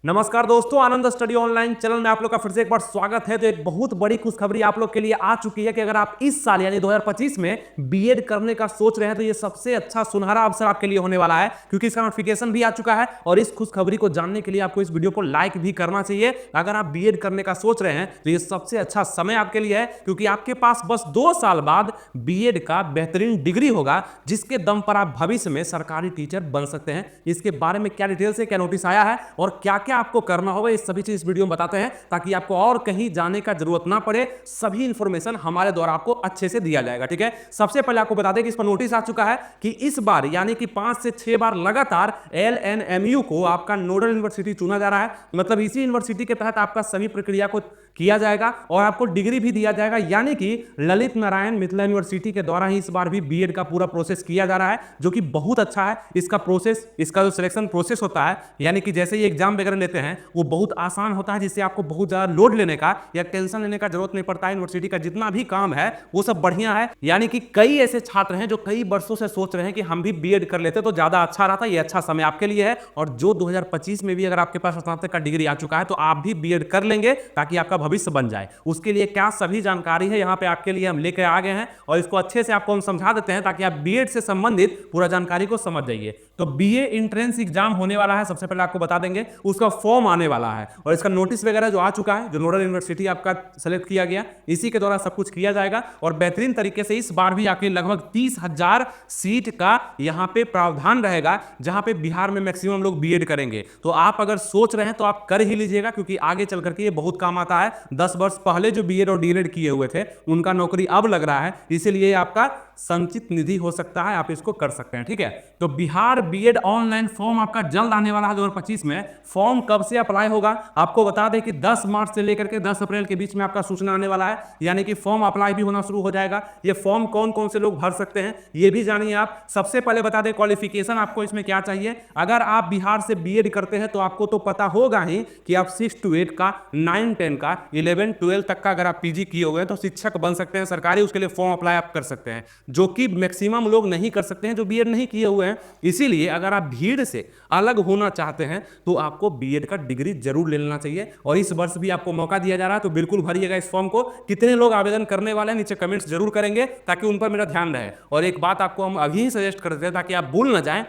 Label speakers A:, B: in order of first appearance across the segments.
A: नमस्कार दोस्तों, आनंद study online channel में आप लोग का फिर से एक बार स्वागत है। तो एक बहुत बड़ी खुशखबरी आप लोग के लिए आ चुकी है कि अगर आप इस साल यानी 2025 में बीएड करने का सोच रहे हैं तो ये सबसे अच्छा सुनहरा अवसर आपके लिए होने वाला है, क्योंकि इसका नोटिफिकेशन भी आ चुका है। और इस खुशखबरी को जानने के लिए आपको इस वीडियो को लाइक भी करना चाहिए। अगर आप बीएड करने का सोच रहे हैं तो ये सबसे अच्छा समय आपके लिए है, क्योंकि आपके पास बस 2 साल बाद बीएड का बेहतरीन डिग्री होगा, जिसके दम पर आप भविष्य में सरकारी टीचर बन सकते हैं। इसके बारे में क्या डिटेल से क्या नोटिस आया है और क्या क्या आपको करना होगा, ये सभी चीज इस वीडियो में बताते हैं, ताकि आपको और कहीं जाने का जरूरत ना पड़े। सभी इंफॉर्मेशन हमारे द्वारा आपको अच्छे से दिया जाएगा। ठीक है, सबसे पहले आपको बता दें कि इस पर नोटिस आ चुका है कि इस बार यानी कि 5 से 6 बार लगातार एलएनएमयू को आपका नोडल यूनिवर्सिटी चुना जा रहा है। मतलब इसी यूनिवर्सिटी के तहत आपका सभी प्रक्रिया को किया जाएगा और आपको डिग्री भी दिया जाएगा, यानी कि ललित नारायण मिथिला यूनिवर्सिटी के द्वारा ही इस बार भी बीएड का पूरा प्रोसेस किया जा रहा है, जो कि बहुत अच्छा है। इसका प्रोसेस, इसका जो सिलेक्शन प्रोसेस होता है, यानी कि जैसे ही एग्जाम वगैरह लेते हैं वो बहुत आसान होता है, जिससे आपको बहुत ज्यादा लोड लेने का या टेंशन लेने का जरूरत नहीं पड़ता है। यूनिवर्सिटी का जितना भी काम है वो सब बढ़िया है। यानी कि कई ऐसे छात्र हैं जो कई वर्षों से सोच रहे हैं कि हम भी बीएड कर लेते तो ज्यादा अच्छा रहता। ये अच्छा समय आपके लिए है। और जो 2025 में भी अगर आपके पास स्नातक का डिग्री आ चुका है तो आप भी बीएड कर लेंगे, ताकि आपका भविष्य बन जाए। उसके लिए क्या सभी जानकारी है यहाँ पे आपके लिए हम लेकर आ गए हैं, और इसको अच्छे से आपको हम समझा देते हैं ताकि आप बीएड से संबंधित पूरा जानकारी को समझ जाइए। तो बीए एंट्रेंस एग्जाम होने वाला है, सबसे पहले आपको बता देंगे। उसका फॉर्म आने वाला है और इसका नोटिस वगैरह जो आ चुका है, जो नोडल यूनिवर्सिटी आपका सेलेक्ट किया गया, इसी के द्वारा सब कुछ किया जाएगा। और बेहतरीन तरीके से इस बार भी आके लगभग 30,000 सीट का यहाँ पे प्रावधान रहेगा, जहां पे बिहार में मैक्सिमम लोग बीएड करेंगे। तो आप अगर सोच रहे हैं तो आप कर ही लीजिएगा, क्योंकि आगे चल करके ये बहुत काम आता है। 10 वर्ष पहले जो बीएड और डीएड किए हुए थे उनका नौकरी अब लग रहा है, इसीलिए आपका संचित निधि हो सकता है, आप इसको कर सकते हैं। ठीक है, तो बिहार बीएड ऑनलाइन फॉर्म आपका जल्द आने वाला है 2025 में। फॉर्म कब से अप्लाई होगा आपको बता दें कि 10 मार्च से लेकर के 10 अप्रैल के बीच में आपका सूचना आने वाला है, यानी कि फॉर्म अप्लाई भी होना शुरू हो जाएगा। ये फॉर्म कौन कौन से लोग भर सकते हैं ये भी जानिए आप। सबसे पहले बता दें क्वालिफिकेशन आपको इसमें क्या चाहिए। अगर आप बिहार से बीएड करते हैं तो आपको तो पता होगा ही कि आप 6 to 8 का, 9 10 का, 11 12 तक का अगर आप पीजी किए हुए हैं तो शिक्षक बन सकते हैं सरकारी। उसके लिए फॉर्म अप्लाई आप कर सकते हैं, जो कि मैक्सिमम लोग नहीं कर सकते हैं जो बीएड नहीं किए हुए हैं। इसीलिए अगर आप भीड़ से अलग होना चाहते हैं तो आपको बीएड का डिग्री जरूर ले लेना चाहिए। और इस वर्ष भी आपको मौका दिया जा रहा है, तो बिल्कुल भरिएगा इस फॉर्म को। कितने लोग आवेदन करने वाले हैं नीचे कमेंट्स जरूर करेंगे, ताकि उन पर मेरा ध्यान रहे। और एक बात आपको हम अभी ही सजेस्ट करते हैं, ताकि आप भूल ना जाएं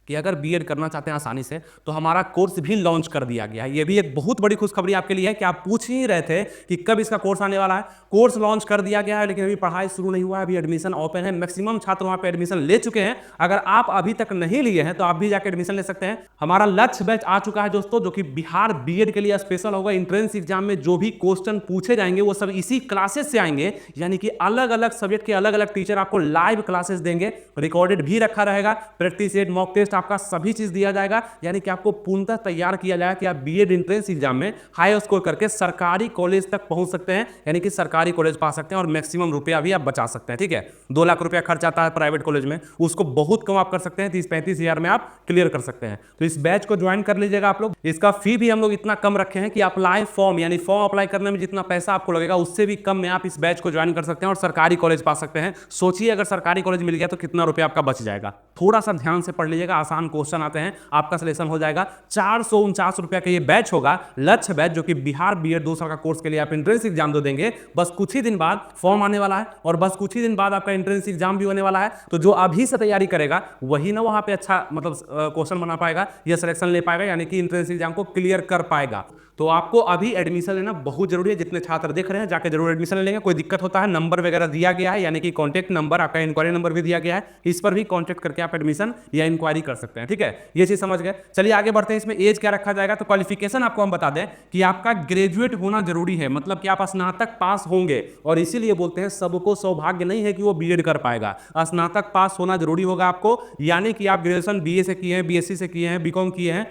A: कि अगर बीएड करना चाहते हैं आसानी से, तो हमारा कोर्स भी लॉन्च कर दिया गया है। ये भी एक बहुत बड़ी खुशखबरी आपके लिए है कि आप पूछ ही रहे थे कि कब इसका कोर्स आने वाला है। कोर्स लॉन्च कर दिया गया है, लेकिन अभी पढ़ाई शुरू नहीं हुआ है, अभी एडमिशन ओपन है। मैक्सिमम छात्र वहां पे एडमिशन ले चुके हैं। अगर आप अभी तक नहीं लिए हैं तो आप भी जाकर एडमिशन ले सकते हैं। हमारा लक्ष्य बैच आ चुका है दोस्तों, जो कि बिहार बीएड के लिए स्पेशल होगा। एंट्रेंस एग्जाम में जो भी क्वेश्चन पूछे जाएंगे वो सब इसी क्लासेस से आएंगे, यानी कि अलग अलग सब्जेक्ट के अलग अलग टीचर आपको लाइव क्लासेस देंगे। रिकॉर्डेड भी रखा रहेगा, प्रैक्टिस सेट, मॉक टेस्ट, आपका सभी चीज दिया जाएगा। यानी कि आपको पूर्णतः तैयार किया जाएगा कि आप बीएड एंट्रेंस एग्जाम में हाई स्कोर करके सरकारी कॉलेज तक पहुंच सकते हैं, यानी कि सरकारी कॉलेज पा सकते हैं और मैक्सिमम रुपया भी आप बचा सकते हैं। ठीक है, 2 लाख रुपया खर्च आता है प्राइवेट कॉलेज में, उसको बहुत कम आप कर सकते हैं। 30-35 हजार में आप क्लियर कर सकते हैं। तो इस बैच को ज्वाइन कर लीजिएगा आप लोग। इसका फी भी हम लोग इतना कम रखे हैं कि अप्लाई फॉर्म, यानी फॉर्म अप्लाई करने में जितना पैसा आपको लगेगा उससे भी कम में आप इस बैच को ज्वाइन कर सकते हैं और सरकारी कॉलेज पा सकते हैं। सोचिए अगर सरकारी कॉलेज मिल गया तो कितना रुपया आपका बच जाएगा। थोड़ा सा ध्यान से पढ़ लीजिएगा, आसान क्वेश्चन आते हैं, आपका सिलेक्शन हो जाएगा। 449 रुपया का ये बैच होगा, लक्ष्य बैच, जो कि बिहार बीएड 2 साल का कोर्स के लिए आप एंट्रेंस एग्जाम दो देंगे। बस कुछ ही दिन बाद फॉर्म आने वाला है और बस कुछ ही दिन बाद आपका एंट्रेंस एग्जाम भी होने वाला है। तो जो अभी से तैयारी करेगा वही ना वहां पे अच्छा मतलब क्वेश्चन बना पाएगा या सिलेक्शन ले पाएगा, यानी कि एंट्रेंस एग्जाम को क्लियर कर पाएगा। तो आपको अभी एडमिशन लेना बहुत जरूरी है। जितने छात्र देख रहे हैं जाके जरूर एडमिशन ले लेंगे। कोई दिक्कत होता है, नंबर वगैरह दिया गया है, यानी कि कॉन्टैक्ट नंबर, आपका इंक्वायरी नंबर भी दिया गया है, इस पर भी कॉन्टैक्ट करके आप एडमिशन या इंक्वायरी कर सकते हैं। ठीक है, ये चीज समझ गए। चलिए आगे बढ़ते हैं। इसमें एज क्या रखा जाएगा, तो क्वालिफिकेशन आपको हम बता दें कि आपका ग्रेजुएट होना जरूरी है, मतलब कि आप स्नातक पास होंगे। और इसीलिए बोलते हैं सबको सौभाग्य नहीं है कि वो बीएड कर पाएगा। स्नातक पास होना जरूरी होगा आपको, यानी कि आप ग्रेजुएशन बीए से किए हैं, बीएससी से किए हैं, बीकॉम किए हैं,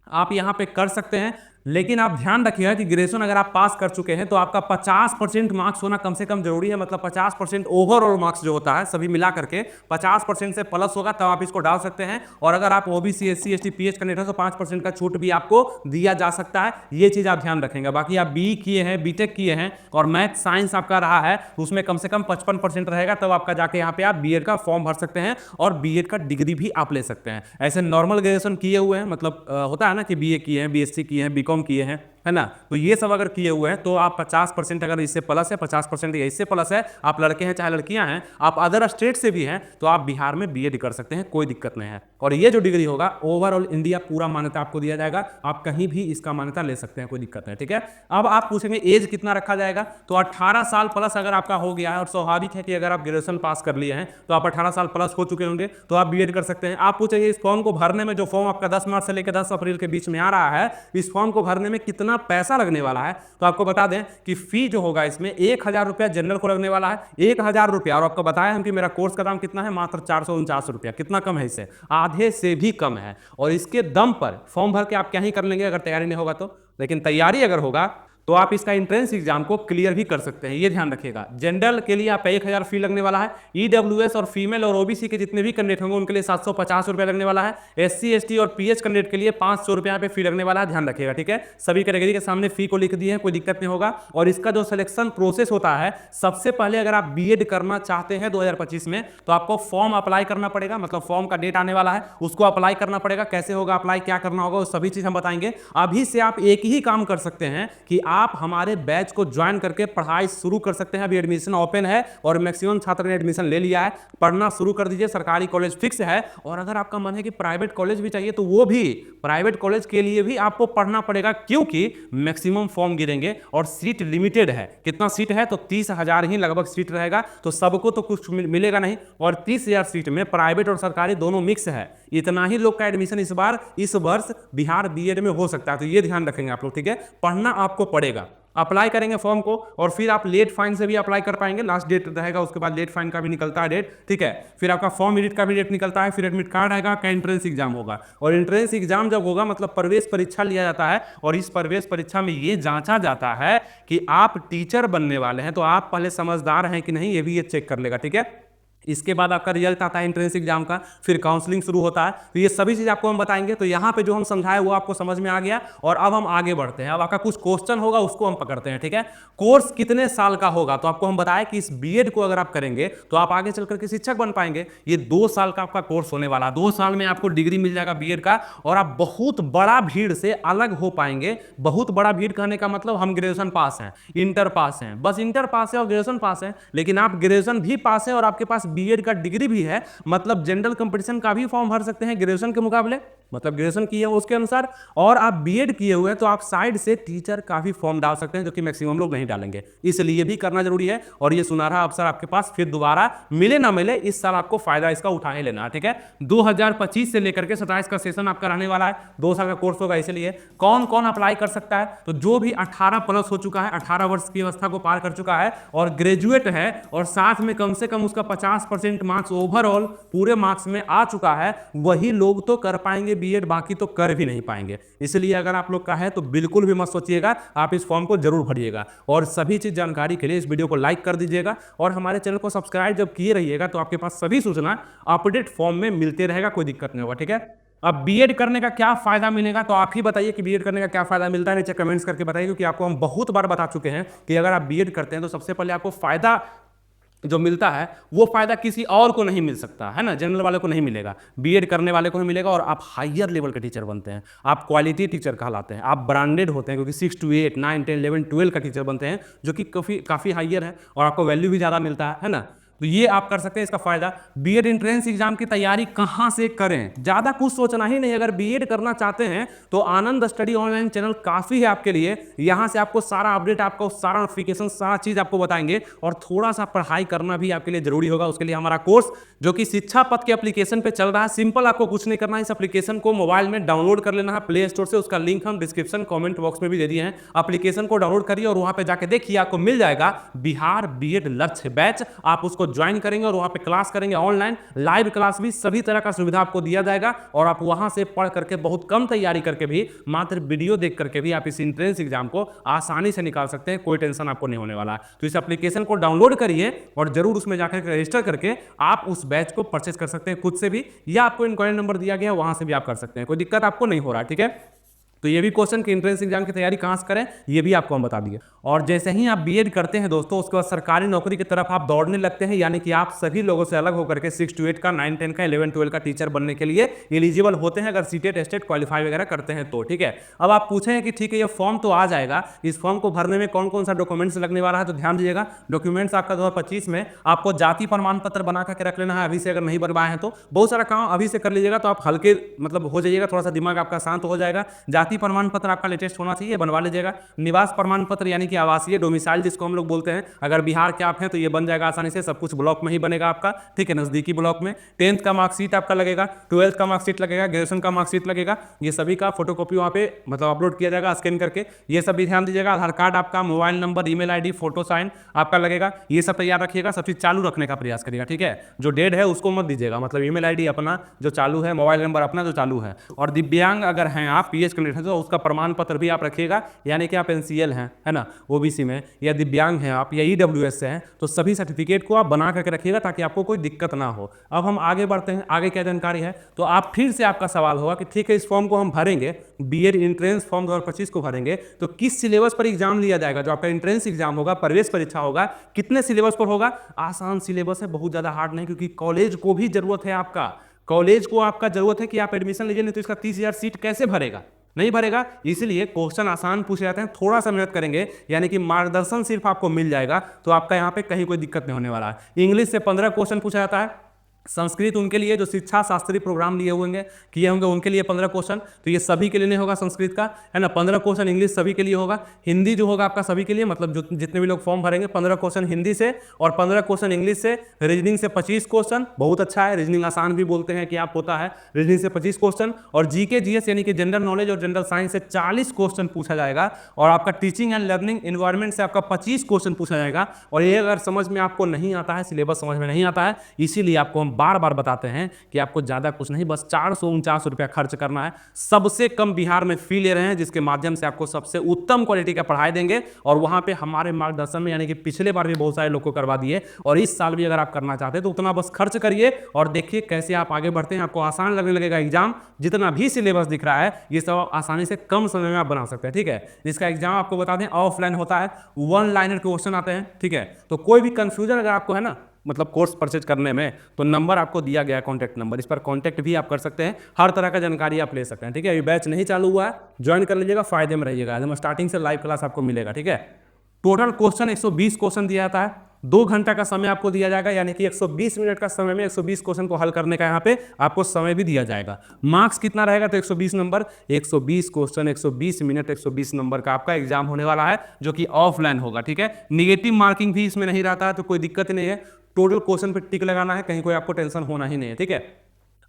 A: आप यहां पे कर सकते हैं। लेकिन आप ध्यान रखिएगा कि ग्रेजुएशन अगर आप पास कर चुके हैं तो आपका 50% मार्क्स होना कम से कम जरूरी है। मतलब 50% ओवरऑल मार्क्स जो होता है सभी मिला करके 50% से प्लस होगा, तब आप इसको डाल सकते हैं। और अगर आप OBC SC ST PH candidate हैं तो 5% का छूट भी आपको दिया जा सकता है। ये चीज आप ध्यान रखेंगे। बाकी आप BE किए हैं, बीटेक किए हैं और मैथ साइंस आपका रहा है, उसमें कम से कम 55% रहेगा, तब आपका जाके यहाँ पे आप बीएड का फॉर्म भर सकते हैं और बीएड का डिग्री भी आप ले सकते हैं। ऐसे नॉर्मल ग्रेजुएशन किए हुए हैं, मतलब होता है ना कि BA किए हैं, BSc किए हैं, BCom किए हैं, है ना, तो ये सब अगर किए हुए हैं तो आप 50% अगर इससे प्लस है, 50% या इससे प्लस है, आप लड़के हैं चाहे लड़कियां हैं, आप अदर स्टेट से भी हैं, तो आप बिहार में बीएड कर सकते हैं, कोई दिक्कत नहीं है। और ये जो डिग्री होगा ओवरऑल इंडिया पूरा मान्यता आपको दिया जाएगा, आप कहीं भी इसका मान्यता ले सकते हैं, कोई दिक्कत नहीं। ठीक है, अब आप पूछेंगे एज कितना रखा जाएगा, तो 18 साल प्लस अगर आपका हो गया है, और स्वाभाविक है कि अगर आप ग्रेजुएशन पास कर लिए हैं तो आप 18 साल प्लस हो चुके होंगे, तो आप बीएड कर सकते हैं। आप पूछेंगे इस फॉर्म को भरने में, जो फॉर्म आपका 10 मार्च से लेकर 10 अप्रैल के बीच में आ रहा है, इस फॉर्म को भरने में कितना पैसा लगने वाला है, तो आपको बता दें कि फी जो होगा इसमें 1000 रुपया जनरल को लगने वाला है, 1000 रुपया। और आपको बताया हम कि मेरा कोर्स का दाम कितना है, मात्र 449 रुपया। कितना कम है, इससे आधे से भी कम है। और इसके दम पर फॉर्म भर के आप क्या ही कर लेंगे अगर तैयारी नहीं होगा तो, लेकिन तैयारी अगर होगा तो आप इसका एंट्रेंस एग्जाम को क्लियर भी कर सकते हैं। ये ध्यान रखिएगा, जनरल के लिए आपका 1000 फी लगने वाला है, ईडब्ल्यूएस और फीमेल और ओबीसी के जितने भी कैंडिडेट होंगे उनके लिए 750 रुपया लगने वाला है, SC ST और PH कैंडिडेट के लिए 500 रुपया पे फी लगने वाला है, ध्यान रखिएगा। ठीक है, सभी कैटेगरी के सामने फी को लिख दिए हैं, कोई दिक्कत नहीं होगा। और इसका जो सिलेक्शन प्रोसेस होता है, सबसे पहले अगर आप बीएड करना चाहते हैं 2025 में, तो आपको फॉर्म अप्लाई करना पड़ेगा, मतलब फॉर्म का डेट आने वाला है, उसको अप्लाई करना पड़ेगा। कैसे होगा अप्लाई, क्या करना होगा, वो सभी चीज हम बताएंगे। अभी से आप एक ही काम कर सकते हैं कि आप हमारे बैच को ज्वाइन करके पढ़ाई शुरू कर सकते हैं। अभी एडमिशन ओपन है और मैक्सिमम छात्र ने एडमिशन ले लिया है, पढ़ना शुरू कर दीजिए। सरकारी कॉलेज फिक्स है, और अगर आपका मन है कि प्राइवेट कॉलेज भी चाहिए तो वो भी, प्राइवेट कॉलेज के लिए भी आपको पढ़ना पड़ेगा, क्योंकि मैक्सिमम फॉर्म गिरेंगे और सीट लिमिटेड है। कितना सीट है, तो 30,000 ही लगभग सीट रहेगा, तो सबको तो कुछ मिलेगा नहीं। और 30,000 सीट में प्राइवेट और सरकारी दोनों मिक्स है। इतना ही लोग का एडमिशन इस वर्ष बिहार बीएड में हो सकता है, तो ये ध्यान रखेंगे आप लोग। ठीक है, पढ़ना आपको पड़ेगा। अप्लाई करेंगे फॉर्म को, और फिर आप लेट फाइन से भी अप्लाई कर पाएंगे, लास्ट डेट रहेगा, उसके बाद लेट फाइन का भी निकलता है डेट। ठीक है, फिर आपका फॉर्म एडिट का भी डेट निकलता है, फिर एडमिट कार्ड आएगा, का एंट्रेंस एग्जाम होगा। और एंट्रेंस एग्जाम जब होगा, मतलब प्रवेश परीक्षा लिया जाता है, और इस प्रवेश परीक्षा में ये जांचा जाता है कि आप टीचर बनने वाले हैं, तो आप पहले समझदार हैं कि नहीं, ये भी ये चेक कर लेगा। ठीक है, इसके बाद आपका रिजल्ट आता है एंट्रेंस एग्जाम का, फिर काउंसलिंग शुरू होता है। तो ये सभी चीज़ आपको हम बताएंगे। तो यहाँ पे जो हम समझाए वो आपको समझ में आ गया, और अब हम आगे बढ़ते हैं। अब आपका कुछ क्वेश्चन होगा, उसको हम पकड़ते हैं। ठीक है, कोर्स कितने साल का होगा, तो आपको हम बताया कि इस बीएड को अगर आप करेंगे तो आप आगे चल करके शिक्षक बन पाएंगे। ये 2 साल का आपका कोर्स होने वाला है, 2 साल में आपको डिग्री मिल जाएगा बीएड का, और आप बहुत बड़ा भीड़ से अलग हो पाएंगे। बहुत बड़ा भीड़ कहने का मतलब, हम ग्रेजुएशन पास हैं, इंटर पास हैं, बस इंटर पास है और ग्रेजुएशन पास है, लेकिन आप ग्रेजुएशन भी पास है और आपके पास बीएड का डिग्री भी है, मतलब जनरल कंपटीशन का भी फॉर्म भर सकते हैं ग्रेजुएशन के मुकाबले, मतलब ग्रेजुएशन किए हो उसके अनुसार। और आप बीएड किए हुए हैं तो आप साइड से टीचर का भी फॉर्म डाल सकते हैं, जो कि मैक्सिमम लोग नहीं डालेंगे, इसलिए भी करना जरूरी है। और ये सुनहरा अवसर आपके पास फिर दोबारा मिले ना मिले, इस साल आपको फायदा इसका उठा ही लेना है। ठीक है, 2025 से लेकर के 27 का सेशन आपका रहने वाला है, 2 साल का कोर्स होगा। इसलिए कौन कौन अप्लाई कर सकता है, तो जो भी 18 प्लस हो चुका है, 18 वर्ष की अवस्था को पार कर चुका है और ग्रेजुएट है, और साथ में कम से कम उसका 50% मार्क्स ओवरऑल पूरे मार्क्स में आ चुका है, वही लोग तो कर पाएंगे बीएड, बाकी तो कर भी नहीं पाएंगे। इसलिए अगर आप लोग का है तो बिल्कुल भी मत सोचिएगा, आप इस फॉर्म को जरूर भरिएगा। और सभी चीज जानकारी के लिए इस वीडियो को लाइक कर दीजिएगा, और हमारे चैनल को सब्सक्राइब जब किए रहिएगा तो आपके पास सभी सूचना अपडेट फॉर्म में मिलते रहेगा, कोई दिक्कत नहीं होगा। ठीक है, अब बीएड करने का क्या फायदा मिलेगा, तो आप ही बताइए कि बीएड करने का क्या फायदा मिलता है, नीचे कमेंट्स करके बताइए, क्योंकि आपको हम बहुत बार बता चुके हैं कि अगर आप बीएड करते हैं तो सबसे पहले आपको फायदा जो मिलता है वो फायदा किसी और को नहीं मिल सकता है ना, जनरल वाले को नहीं मिलेगा, बीएड करने वाले को ही मिलेगा। और आप हायर लेवल के टीचर बनते हैं, आप क्वालिटी टीचर कहलाते हैं, आप ब्रांडेड होते हैं, क्योंकि 6 to 8, 9, 10, 11, 12 का टीचर बनते हैं, जो कि काफ़ी हायर है, और आपको वैल्यू भी ज़्यादा मिलता है ना। तो ये आप कर सकते हैं, इसका फायदा। बीएड एंट्रेंस एग्जाम की तैयारी कहां से करें, ज्यादा कुछ सोचना ही नहीं। अगर बीएड करना चाहते हैं तो आनंद स्टडी ऑनलाइन चैनल काफी है आपके लिए। यहां से आपको सारा अपडेट, आपको सारा नोटिफिकेशन, सारा चीज आपको बताएंगे, और थोड़ा सा पढ़ाई करना भी आपके लिए जरूरी होगा। उसके लिए हमारा कोर्स जो कि शिक्षा पथ के एप्लीकेशन पे चल रहा है, सिंपल, आपको कुछ नहीं करना है, इस एप्लीकेशन को मोबाइल में डाउनलोड कर लेना है प्ले स्टोर से। उसका लिंक हम डिस्क्रिप्शन कमेंट बॉक्स में भी दे दिए हैं। एप्लीकेशन को डाउनलोड करिए और वहां पे जाके देखिए, आपको मिल जाएगा बिहार बीएड लक्ष्य बैच। आप उसको उसको ज्वाइन करेंगे और वहां पे क्लास करेंगे, ऑनलाइन लाइव क्लास भी, सभी तरह का सुविधा आपको दिया जाएगा और आप वहां से पढ़ करके बहुत कम तैयारी करके भी, मात्र वीडियो देख करके भी आप इस एंट्रेंस एग्जाम को आसानी से निकाल सकते हैं। कोई टेंशन आपको नहीं होने वाला है। तो इस एप्लीकेशन को डाउनलोड करिए और जरूर उसमें जाकर रजिस्टर करके आप उस बैच को परचेज कर सकते हैं खुद से भी, या आपको इंक्वायरी नंबर दिया गया है वहां से भी आप कर सकते हैं। कोई दिक्कत आपको नहीं हो रहा है, ठीक है। तो ये भी क्वेश्चन कि एंट्रेंस एग्जाम की तैयारी कहां से करें, ये भी आपको हम बता दिए। और जैसे ही आप बीएड करते हैं दोस्तों, उसके बाद सरकारी नौकरी की तरफ आप दौड़ने लगते हैं, यानी कि आप सभी लोगों से अलग होकर के 6 to 8 का, 9, 10 का, 11, 12 का टीचर बनने के लिए एलिजिबल होते हैं, अगर सीटेट टेस्टेड क्वालिफाई वगैरह करते हैं तो, ठीक है। अब आप पूछे कि ठीक है ये फॉर्म तो आ जाएगा, इस फॉर्म को भरने में कौन कौन सा डॉक्यूमेंट्स लगने वाला है, तो ध्यान दीजिएगा। डॉक्यूमेंट्स आपका 2025 में आपको जाति प्रमाण पत्र बना करके रख लेना है, अभी से अगर नहीं बनवाए हैं तो। बहुत सारा काम अभी से कर लीजिएगा तो आप हल्के मतलब हो जाइएगा, थोड़ा सा दिमाग आपका शांत हो जाएगा। जाति प्रमाण पत्र आपका लेटेस्ट होना चाहिए, बनवा लीजिएगा। निवास प्रमाण पत्र यानी कि आवासीय डोमिसाइल जिसको हम लोग बोलते हैं, अगर बिहार के आप हैं तो ये बन जाएगा आसानी से, सब कुछ ब्लॉक में ही बनेगा आपका, ठीक है, नजदीकी ब्लॉक में। 10th का मार्कशीट आपका लगेगा, 12th का मार्कशीट लगेगा, ग्रेजुएशन का मार्कशीट लगेगा, ये सभी का फोटोकॉपी वहाँ पे मतलब अपलोड किया जाएगा स्कैन करके। ये सब भी ध्यान दीजिएगा। आधार कार्ड आपका, mobile number, email ID, photo sign आपका लगेगा, ये सब तैयार रखिएगा। सब चीज चालू रखने का प्रयास करिएगा, ठीक है। जो डेड है उसको मत दीजिएगा, मतलब ईमेल आईडी अपना जो चालू है, मोबाइल नंबर अपना जो चालू है। और दिव्यांग अगर हैं आप, पीएच कैंडिडेट हैं, तो उसका प्रमाण पत्र भी आप रखिएगा, यानी कि आप एनसीएल हैं, है ना, ओबीसी में, या दिव्यांग हैं आप, या ईडब्ल्यूएस से हैं, तो सभी सर्टिफिकेट को आप बना करके रखिएगा ताकि आपको कोई दिक्कत ना हो। अब हम आगे बढ़ते हैं, आगे क्या जानकारी है। तो आप फिर से आपका सवाल होगा कि ठीक है इस फॉर्म को हम भरेंगे, बीएड एंट्रेंस फॉर्म 2025 को भरेंगे, तो किस सिलेबस पर एग्जाम लिया जाएगा। जो आपका एंट्रेंस एग्जाम होगा, प्रवेश परीक्षा होगा, कितने सिलेबस पर होगा। आसान सिलेबस है, बहुत ज्यादा हार्ड नहीं, क्योंकि कॉलेज को भी जरूरत है आपका, कॉलेज को आपका जरूरत है कि आप एडमिशन लीजिए, नहीं तो इसका 30,000 सीट कैसे भरेगा, नहीं भरेगा। इसलिए क्वेश्चन आसान पूछे जाते हैं, थोड़ा सा मेहनत करेंगे, यानी कि मार्गदर्शन सिर्फ आपको मिल जाएगा, तो आपका यहाँ पे कहीं कोई दिक्कत नहीं होने वाला है। इंग्लिश से 15 क्वेश्चन पूछा जाता है, संस्कृत उनके लिए जो शिक्षा शास्त्री प्रोग्राम लिए होंगे, किए होंगे, उनके लिए 15 क्वेश्चन, तो ये सभी के लिए नहीं होगा संस्कृत का, है ना। 15 क्वेश्चन इंग्लिश सभी के लिए होगा। हिंदी जो होगा आपका सभी के लिए, मतलब जो जितने भी लोग फॉर्म भरेंगे, 15 क्वेश्चन हिंदी से और 15 क्वेश्चन इंग्लिश से। रीजनिंग से 25 क्वेश्चन, बहुत अच्छा है, रीजनिंग आसान भी बोलते हैं कि आप होता है, रीजनिंग से 25 क्वेश्चन। और जीके जीएस यानी कि जनरल नॉलेज और जनरल साइंस से 40 क्वेश्चन पूछा जाएगा। और आपका टीचिंग एंड लर्निंग एनवायरमेंट से आपका 25 क्वेश्चन पूछा जाएगा। और ये अगर समझ में आपको नहीं आता है, सिलेबस समझ में नहीं आता है, इसीलिए आपको हम बार बार बताते हैं कि आपको ज्यादा कुछ नहीं, बस 449 रुपया खर्च करना है। सबसे कम बिहार में फी ले रहे हैं, जिसके माध्यम से आपको सबसे उत्तम क्वालिटी का पढ़ाई देंगे। और वहां पे हमारे मार्गदर्शन में, यानी कि पिछले बार भी बहुत सारे लोग को करवा दिए, और इस साल भी अगर आप करना चाहते हैं तो उतना बस खर्च करिए और देखिए कैसे आप आगे बढ़ते हैं। आपको आसान लगने लगेगा एग्जाम, जितना भी सिलेबस दिख रहा है ये सब आसानी से कम समय में आप बना सकते हैं, ठीक है। इसका एग्जाम आपको बता दें ऑफलाइन होता है, 1 लाइनर क्वेश्चन आते हैं, ठीक है। तो कोई भी कंफ्यूजन अगर आपको है ना, मतलब कोर्स परचेज करने में, तो नंबर आपको दिया गया है, कॉन्टैक्ट नंबर, इस पर कॉन्टैक्ट भी आप कर सकते हैं, हर तरह का जानकारी आप ले सकते हैं, ठीक है। अभी बैच नहीं चालू हुआ है, ज्वाइन कर लीजिएगा, फायदे में रहिएगा, एकदम स्टार्टिंग से लाइव क्लास आपको मिलेगा, ठीक है। टोटल क्वेश्चन 120 क्वेश्चन दिया जाता है, 2 घंटा का समय आपको दिया जाएगा, यानी कि 120 मिनट का समय में 120 क्वेश्चन को हल करने का यहाँ पे आपको समय भी दिया जाएगा। मार्क्स कितना रहेगा, तो 120 नंबर, 120 क्वेश्चन, 120 मिनट, 120 नंबर का आपका एग्जाम होने वाला है, जो कि ऑफलाइन होगा, ठीक है। निगेटिव मार्किंग भी इसमें नहीं रहता है, तो कोई दिक्कत नहीं है। टोटल क्वेश्चन पे टिक लगाना है, कहीं कोई आपको टेंशन होना ही नहीं है, ठीक है।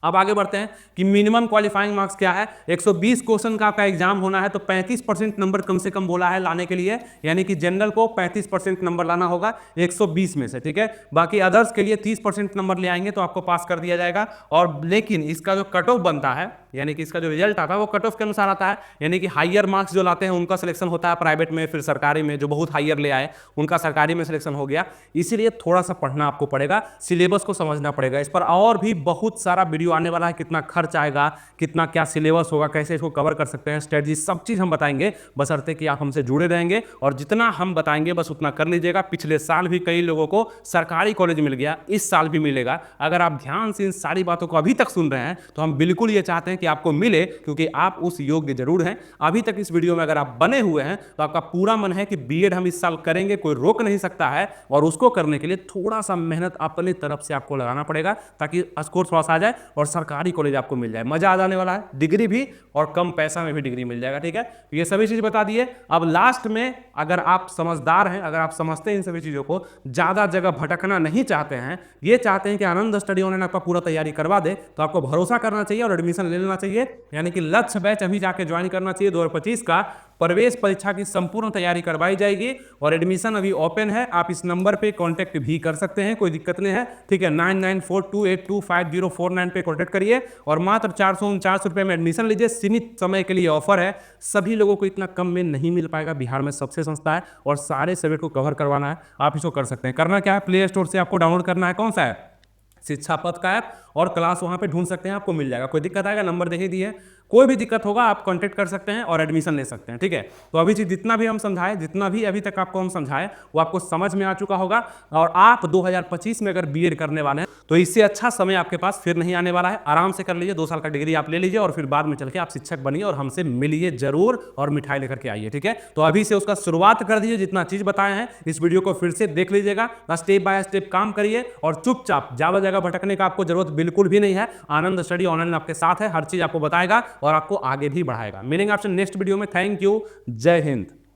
A: अब आगे बढ़ते हैं कि मिनिमम क्वालिफाइंग मार्क्स क्या है। 120 क्वेश्चन का आपका एग्जाम होना है, तो 35% नंबर कम से कम बोला है लाने के लिए, यानी कि जनरल को 35% नंबर लाना होगा 120 में से, ठीक है। बाकी अदर्स के लिए 30% नंबर ले आएंगे तो आपको पास कर दिया जाएगा। और लेकिन इसका जो कट ऑफ बनता है, यानी कि इसका जो रिजल्ट आता है वो कट ऑफ के अनुसार आता है, यानी कि हायर मार्क्स जो लाते हैं उनका सिलेक्शन होता है प्राइवेट में, फिर सरकारी में जो बहुत हायर ले आए उनका सरकारी में सिलेक्शन हो गया। इसीलिए थोड़ा सा पढ़ना आपको पड़ेगा, सिलेबस को समझना पड़ेगा। इस पर और भी बहुत सारा वीडियो आने वाला है, कितना खर्च आएगा, कितना क्या सिलेबस होगा, कैसे इसको कवर कर सकते हैं, स्ट्रेटजी, सब चीज हम बताएंगे, बशर्ते कि आप हमसे जुड़े रहेंगे। और जितना हम बताएंगे बस उतना कर लीजिएगा। पिछले साल भी कई लोगों को सरकारी कॉलेज मिल गया, इस साल भी मिलेगा। अगर आप ध्यान से इन सारी बातों को अभी तक सुन रहे हैं तो हम बिल्कुल ये चाहते हैं कि आपको मिले, क्योंकि आप उस योग्य जरूर हैं। अभी तक इस वीडियो में अगर आप बने हुए हैं तो आपका पूरा मन है कि बीएड हम इस साल करेंगे, कोई रोक नहीं सकता है। और उसको करने के लिए थोड़ा सा मेहनत अपनी तरफ से आपको लगाना पड़ेगा, ताकि स्कोर थोड़ा सा आ जाए और सरकारी कॉलेज आपको मिल जाए। मजा आ जाने वाला है, डिग्री भी और कम पैसा में भी डिग्री मिल जाएगा, ठीक है। ये सभी चीज बता दिए। अब लास्ट में अगर आप समझदार हैं, अगर आप समझते हैं इन सभी चीजों को, ज्यादा जगह भटकना नहीं चाहते हैं, ये चाहते हैं कि आनंद स्टडी ऑनलाइन आपका पूरा तैयारी करवा दे, तो आपको भरोसा करना चाहिए और एडमिशन ले मिलना चाहिए, यानी कि लक्ष्य बैच अभी जाके ज्वाइन करना चाहिए। 2025 का प्रवेश परीक्षा की संपूर्ण तैयारी करवाई जाएगी और एडमिशन अभी ओपन है। आप इस नंबर पे कांटेक्ट भी कर सकते हैं, कोई दिक्कत नहीं है, ठीक है। 9942825049 पे कांटेक्ट करिए और मात्र 449 रुपये में एडमिशन लीजिए। सीमित समय के लिए ऑफर है, सभी लोगों को इतना कम में नहीं मिल पाएगा। बिहार में सबसे सस्ता है और सारे सब्जेक्ट को कवर करवाना है, आप इसको कर सकते हैं। करना क्या है, प्ले स्टोर से आपको डाउनलोड करना है, कौन सा है, शिक्षा पथ का ऐप, और क्लास वहां पे ढूंढ सकते हैं, आपको मिल जाएगा। कोई दिक्कत आएगा, नंबर दे ही दिए, कोई भी दिक्कत होगा आप कांटेक्ट कर सकते हैं और एडमिशन ले सकते हैं, ठीक है। तो अभी जितना भी हम समझाए, जितना भी अभी तक आपको हम समझाए, वो आपको समझ में आ चुका होगा। और आप 2025 में अगर बीएड करने वाले हैं तो इससे अच्छा समय आपके पास फिर नहीं आने वाला है। आराम से कर लीजिए, 2 साल का डिग्री आप ले लीजिए और फिर बाद में चल के आप शिक्षक बनिए और हमसे मिलिए जरूर और मिठाई लेकर के आइए, ठीक है। तो अभी से उसका शुरुआत कर दीजिए, जितना चीज बताए हैं इस वीडियो को फिर से देख लीजिएगा, स्टेप बाय स्टेप काम करिए और चुपचाप ज्यादा जगह भटकने का आपको जरूरत बिल्कुल भी नहीं है। आनंद स्टडी ऑनलाइन आपके साथ है, हर चीज आपको बताएगा और आपको आगे भी बढ़ाएगा। मिलेंगे आपसे नेक्स्ट वीडियो में। थैंक यू, जय हिंद।